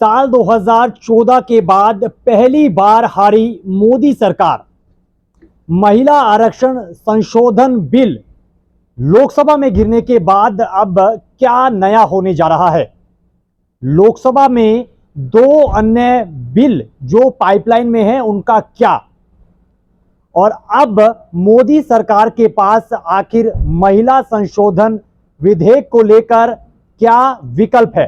साल 2014 के बाद पहली बार हारी मोदी सरकार। महिला आरक्षण संशोधन बिल लोकसभा में गिरने के बाद अब क्या नया होने जा रहा है। लोकसभा में दो अन्य बिल जो पाइपलाइन में हैं उनका क्या, और अब मोदी सरकार के पास आखिर महिला संशोधन विधेयक को लेकर क्या विकल्प है।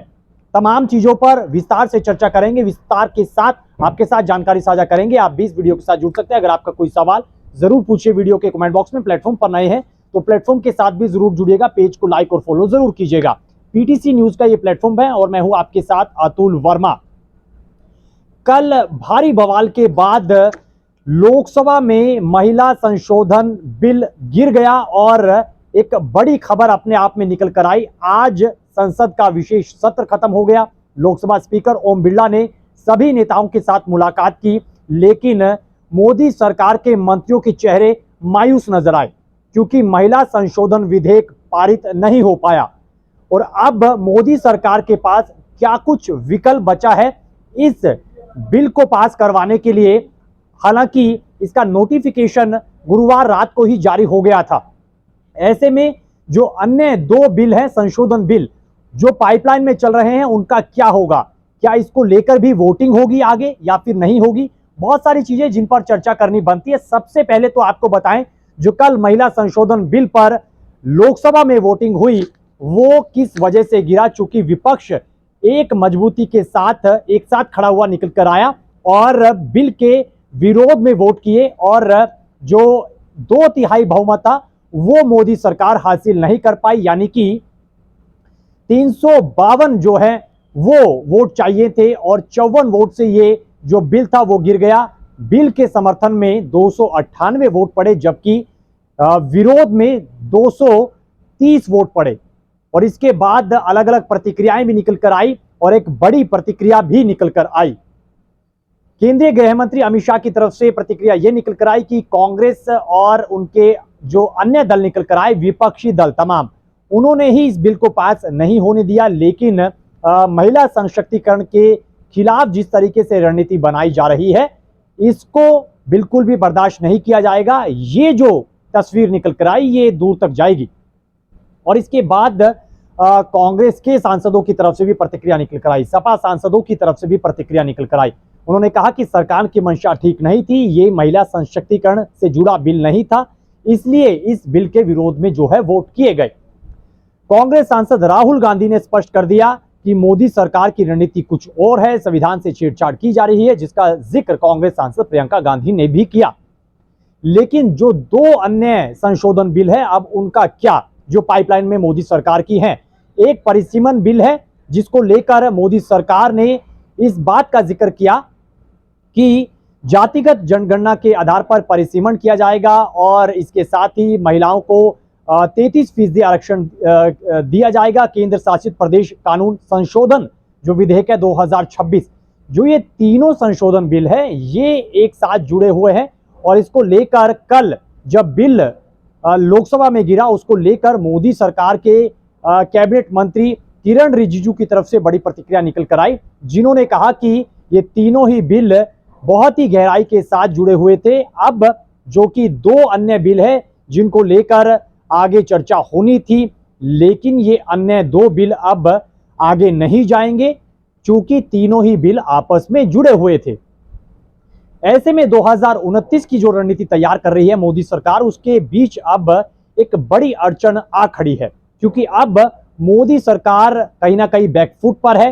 तमाम चीजों पर विस्तार से चर्चा करेंगे, विस्तार के साथ आपके साथ जानकारी साझा करेंगे। आप भी इस वीडियो के साथ जुड़ सकते हैं। अगर आपका कोई सवाल जरूर पूछिए वीडियो के कमेंट बॉक्स में। प्लेटफॉर्म पर नए हैं तो प्लेटफॉर्म के साथ भी जरूर जुड़िएगा, पेज को लाइक और फॉलो जरूर कीजिएगा। पीटीसी न्यूज का ये प्लेटफॉर्म है और मैं हूं आपके साथ अतुल वर्मा। कल भारी बवाल के बाद लोकसभा में महिला संशोधन बिल गिर गया और एक बड़ी खबर अपने आप में निकल कर आई। आज संसद का विशेष सत्र खत्म हो गया। लोकसभा स्पीकर ओम बिरला ने सभी नेताओं के साथ मुलाकात की, लेकिन मोदी सरकार के मंत्रियों के चेहरे मायूस नजर आए क्योंकि महिला संशोधन विधेयक पारित नहीं हो पाया। और अब मोदी सरकार के पास क्या कुछ विकल्प बचा है इस बिल को पास करवाने के लिए। हालांकि इसका नोटिफिकेशन गुरुवार रात को ही जारी हो गया था। ऐसे में जो अन्य दो बिल हैं, संशोधन बिल जो पाइपलाइन में चल रहे हैं, उनका क्या होगा। क्या इसको लेकर भी वोटिंग होगी आगे या फिर नहीं होगी। बहुत सारी चीजें जिन पर चर्चा करनी बनती है। सबसे पहले तो आपको बताएं, जो कल महिला संशोधन बिल पर लोकसभा में वोटिंग हुई वो किस वजह से गिरा। चूंकि विपक्ष एक मजबूती के साथ एक साथ खड़ा हुआ निकल कर आया और बिल के विरोध में वोट किए, और जो 2/3 बहुमत था वो मोदी सरकार हासिल नहीं कर पाई। यानी कि 352 जो है वो वोट चाहिए थे और 54 वोट से ये जो बिल था वो गिर गया। बिल के समर्थन में 298 वोट पड़े, जबकि विरोध में 230 वोट पड़े। और इसके बाद अलग अलग प्रतिक्रियाएं भी निकल कर आई और एक बड़ी प्रतिक्रिया भी निकल कर आई। केंद्रीय गृह मंत्री अमित शाह की तरफ से प्रतिक्रिया यह निकल कर आई कि कांग्रेस और उनके जो अन्य दल निकल कर आए, विपक्षी दल तमाम, उन्होंने ही इस बिल को पास नहीं होने दिया। लेकिन महिला सशक्तिकरण के खिलाफ जिस तरीके से रणनीति बनाई जा रही है, इसको बिल्कुल भी बर्दाश्त नहीं किया जाएगा। ये जो तस्वीर निकल कर आई ये दूर तक जाएगी। और इसके बाद कांग्रेस के सांसदों की तरफ से भी प्रतिक्रिया निकल कर आई, सपा सांसदों की तरफ से भी प्रतिक्रिया निकल कर आई। उन्होंने कहा कि सरकार की मंशा ठीक नहीं थी, ये महिला सशक्तिकरण से जुड़ा बिल नहीं था, इसलिए इस बिल के विरोध में जो है वोट किए गए। कांग्रेस सांसद राहुल गांधी ने स्पष्ट कर दिया कि मोदी सरकार की रणनीति कुछ और है, संविधान से छेड़छाड़ की जा रही है, जिसका जिक्र कांग्रेस सांसद प्रियंका गांधी ने भी किया। लेकिन जो दो अन्य संशोधन बिल है, अब उनका क्या, जो पाइपलाइन में मोदी सरकार की हैं। एक परिसीमन बिल है जिसको लेकर मोदी सरकार ने इस बात का जिक्र किया कि जातिगत जनगणना के आधार पर परिसीमन किया जाएगा और इसके साथ ही महिलाओं को 33% आरक्षण दिया जाएगा। केंद्र शासित प्रदेश कानून संशोधन जो विधेयक है 2026, जो ये तीनों संशोधन बिल है ये एक साथ जुड़े हुए हैं। और इसको लेकर कल जब बिल लोकसभा में गिरा, उसको लेकर मोदी सरकार के कैबिनेट मंत्री किरण रिजिजू की तरफ से बड़ी प्रतिक्रिया निकल कर आई, जिन्होंने कहा कि ये तीनों ही बिल बहुत ही गहराई के साथ जुड़े हुए थे। अब जो कि दो अन्य बिल है जिनको लेकर आगे चर्चा होनी थी, लेकिन ये अन्य दो बिल अब आगे नहीं जाएंगे क्योंकि तीनों ही बिल आपस में जुड़े हुए थे। ऐसे में 2029 की जो रणनीति तैयार कर रही है मोदी सरकार, उसके बीच अब एक बड़ी अड़चन आ खड़ी है, क्योंकि अब मोदी सरकार कहीं ना कहीं बैकफुट पर है।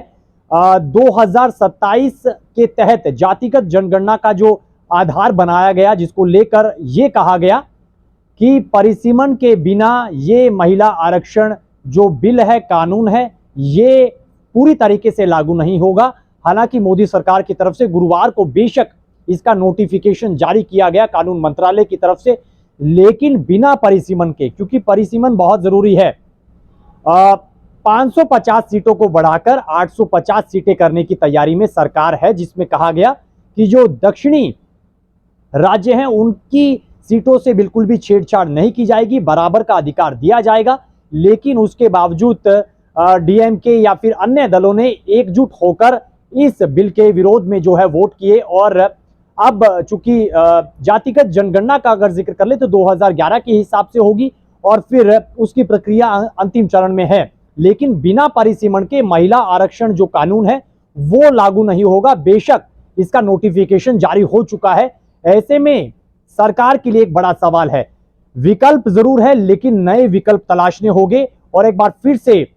2027 के तहत जातिगत जनगणना का जो आधार बनाया गया, जिसको लेकर ये कहा गया कि परिसीमन के बिना ये महिला आरक्षण जो बिल है, कानून है, ये पूरी तरीके से लागू नहीं होगा। हालांकि मोदी सरकार की तरफ से गुरुवार को बेशक इसका नोटिफिकेशन जारी किया गया कानून मंत्रालय की तरफ से, लेकिन बिना परिसीमन के, क्योंकि परिसीमन बहुत जरूरी है। 550 सीटों को बढ़ाकर 850 सीटें करने की तैयारी में सरकार है, जिसमें कहा गया कि जो दक्षिणी राज्य हैं उनकी सीटों से बिल्कुल भी छेड़छाड़ नहीं की जाएगी, बराबर का अधिकार दिया जाएगा। लेकिन उसके बावजूद डीएमके या फिर अन्य दलों ने एकजुट होकर इस बिल के विरोध में जो है वोट किए। और अब चूंकि जातिगत जनगणना का अगर जिक्र कर ले तो 2011 के हिसाब से होगी और फिर उसकी प्रक्रिया अंतिम चरण में है, लेकिन बिना परिसीमन के महिला आरक्षण जो कानून है वो लागू नहीं होगा। बेशक इसका नोटिफिकेशन जारी हो चुका है। ऐसे में सरकार के लिए एक बड़ा सवाल है, विकल्प जरूर है लेकिन नए विकल्प तलाशने होंगे और एक बार फिर से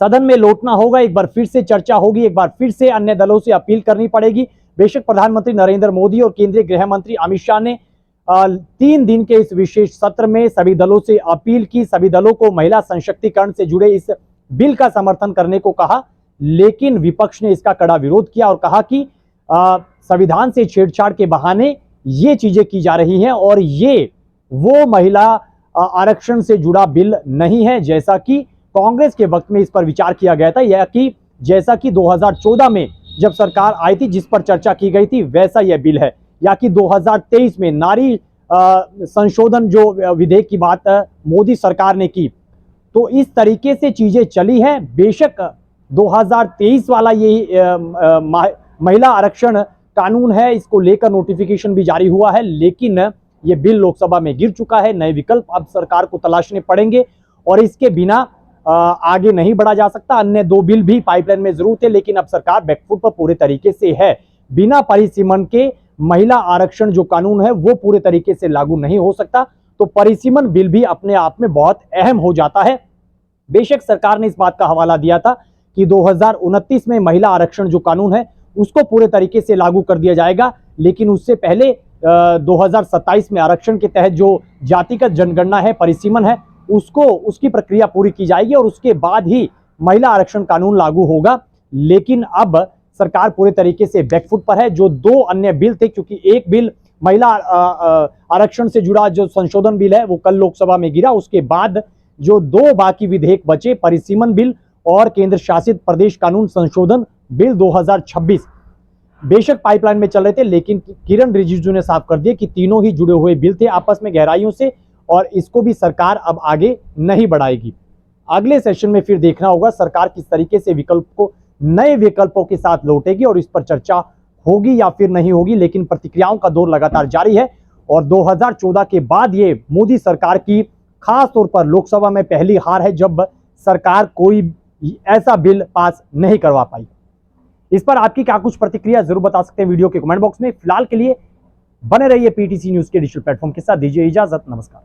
सदन में लौटना होगा, एक बार फिर से चर्चा होगी, एक बार फिर से अन्य दलों से अपील करनी पड़ेगी। बेशक प्रधानमंत्री नरेंद्र मोदी और केंद्रीय गृह मंत्री अमित शाह ने 3 दिन के इस विशेष सत्र में सभी दलों से अपील की, सभी दलों को महिला सशक्तिकरण से जुड़े इस बिल का समर्थन करने को कहा, लेकिन विपक्ष ने इसका कड़ा विरोध किया और कहा कि संविधान से छेड़छाड़ के बहाने ये चीजें की जा रही हैं और ये वो महिला आरक्षण से जुड़ा बिल नहीं है जैसा कि कांग्रेस के वक्त में इस पर विचार किया गया था, या कि जैसा कि 2014 में जब सरकार आई थी जिस पर चर्चा की गई थी वैसा यह बिल है, या कि 2023 में नारी संशोधन जो विधेयक की बात मोदी सरकार ने की, तो इस तरीके से चीजें चली हैं। बेशक 2023 वाला ये महिला आरक्षण कानून है, इसको लेकर नोटिफिकेशन भी जारी हुआ है, लेकिन ये बिल लोकसभा में गिर चुका है। नए विकल्प अब सरकार को तलाशने पड़ेंगे और इसके बिना आगे नहीं बढ़ा जा सकता। अन्य 2 बिल भी पाइपलाइन में जरूर थे, लेकिन अब सरकार बैकफुट पर पूरे तरीके से है। बिना परिसीमन के महिला आरक्षण जो कानून है वो पूरे तरीके से लागू नहीं हो सकता, तो परिसीमन बिल भी अपने आप में बहुत अहम हो जाता है। बेशक सरकार ने इस बात का हवाला दिया था कि 2029 में महिला आरक्षण जो कानून है उसको पूरे तरीके से लागू कर दिया जाएगा, लेकिन उससे पहले 2027 में आरक्षण के तहत जो जातिगत जनगणना है, परिसीमन है, उसकी प्रक्रिया पूरी की जाएगी और उसके बाद ही महिला आरक्षण कानून लागू होगा। लेकिन अब सरकार पूरे तरीके से बैकफुट पर है। जो 2 अन्य बिल थे, क्योंकि एक बिल महिला आरक्षण से जुड़ा जो संशोधन बिल है वो कल लोकसभा में गिरा, उसके बाद जो 2 बाकी विधेयक बचे, परिसीमन बिल और केंद्र शासित प्रदेश कानून संशोधन बिल 2026, बेशक पाइपलाइन में चल रहे थे, लेकिन किरण रिजिजू ने साफ कर दिया कि तीनों ही जुड़े हुए बिल थे आपस में गहराइयों से और इसको भी सरकार अब आगे नहीं बढ़ाएगी। अगले सेशन में फिर देखना होगा सरकार किस तरीके से विकल्प को नए विकल्पों के साथ लौटेगी और इस पर चर्चा होगी या फिर नहीं होगी, लेकिन प्रतिक्रियाओं का दौर लगातार जारी है और 2014 के बाद ये मोदी सरकार की खास तौर पर लोकसभा में पहली हार है जब सरकार कोई ऐसा बिल पास नहीं करवा पाई। इस पर आपकी क्या कुछ प्रतिक्रिया जरूर बता सकते हैं वीडियो के कमेंट बॉक्स में। फिलहाल के लिए बने रहिए पीटीसी न्यूज के डिजिटल प्लेटफॉर्म के साथ। दीजिए इजाजत, नमस्कार।